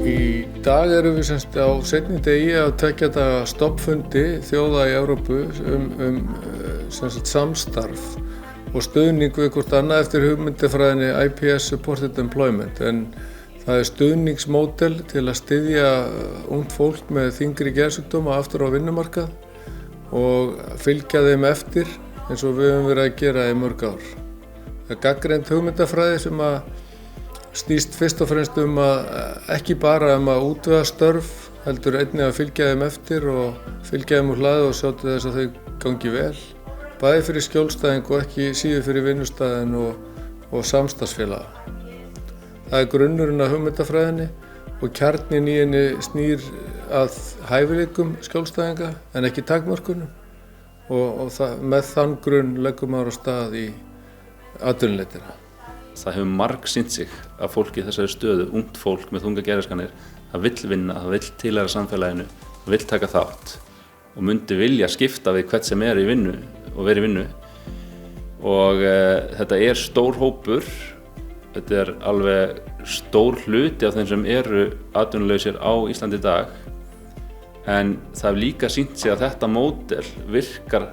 Í dag erum við semst á seinni degi að tveggja daga stoppfundi þjóða í Evrópu semst samstarf og stuðning við hvort annað eftir hugmyndafræðinni IPS Supported Employment. En það er stuðningsmódel til að styðja ungt fólk með þyngri geðsjúkdóma aftur á vinnumarkað og fylgja þeim eftir eins og við höfum verið að gera í mörg ár. Það er gagnreynd hugmyndafræði sem að snýst fyrst og fremst ekki bara að útvega störf, heldur einnig að fylgja þeim eftir og fylgja þeim úr hlaði og sjá til þess að þau gangi vel. Bæði fyrir skjólstæðing og ekki síður fyrir vinnustæðin og samstarfsfélaga. Það er grunnurinn að hugmyndafræðinni og kjarninn í henni snýr að hæfileikum skjólstæðinga en ekki takmörkunum með þann grunn leggur maður á stað í atvinnuleitina. Það hefur margsýnt sig að fólk í þessari stöðu, ungt fólk með þunga geðraskanir, það vill vinna, það vill tilheyra samfélaginu, það vill taka þátt og myndi vilja skipta við hvert sem er í vinnu og vera í vinnu. Og þetta er stór hópur, þetta er alveg stór hluti af þeim sem eru atvinnulausir á Íslandi í dag, en það hefur líka sýnt sig að þetta módel virkar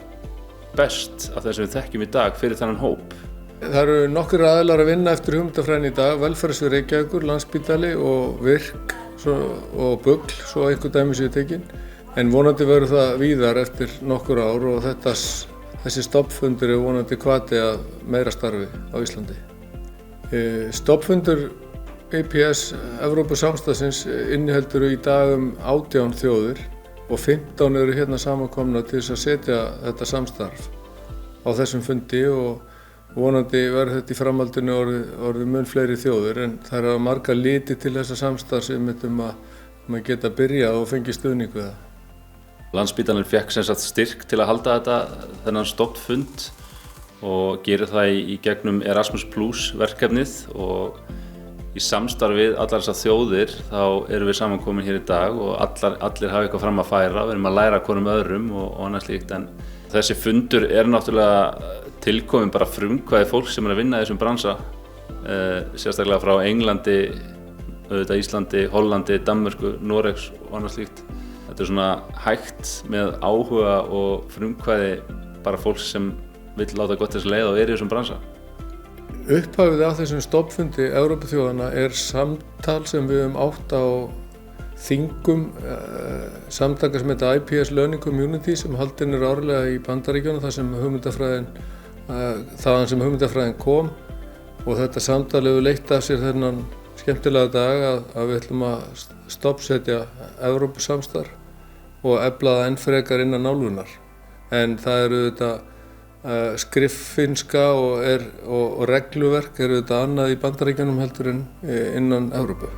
best af þess að við þekkjum í dag fyrir þennan hóp. Það eru nokkur aðilar að vinna eftir hugmyndafræðinni í dag, Velferðarsvið Reykjavíkur, Landspítali og Virk og Bugl, svo einhver dæmi séu tekin. En vonandi verður það víðar eftir nokkur ár og þessi stoppfundur er vonandi hvati að meira starfi á Íslandi. Stoppfundur IPS Evrópusamstarfsins inniheldur í dag 18 þjóðir og 15 eru hérna samankomnar til þess að setja þetta samstarf á þessum fundi og vonandi verður þetta í framhaldinu orðið mun fleiri þjóðir en það er marga liti til þessa samstarfs að geta byrjað og fengið stuðning við það. Landspítalinn fékk sem sagt styrk til að halda þennan stoppfund og gerir það í gegnum Erasmus Plus verkefnið og í samstarfi við allar þessar þjóðir þá erum við samankomin hér í dag og allir hafa eitthvað fram að færa, við erum að læra hvorum öðrum og annað slíkt en þessi fundur er náttúrulega tilkomin bara frumkvæði fólk sem er að vinna í þessum bransa, sérstaklega frá Englandi, auðvitað Íslandi, Hollandi, Danmörku, Noregs og annað slíkt. Þetta er svona hægt með áhuga og frumkvæði bara fólk sem vill láta gott þess leið og er í þessum bransa. Upphafið af þessum stoppfundi Evrópuþjóðanna er samtal sem við höfum átt á þingum samtaka sem heita IPS Learning Community sem haldin er árlega í Bandaríkjunum þaðan sem hugmyndafræðin kom og þetta samtal hefur leitt af sér þennan skemmtilega dag að við ætlum að stoppsetja Evrópusamstarf og efla það enn frekar innan álfunnar. En það eru þetta skriffinnska og regluverk eru þetta annað í Bandaríkjunum heldur en innan Evrópu.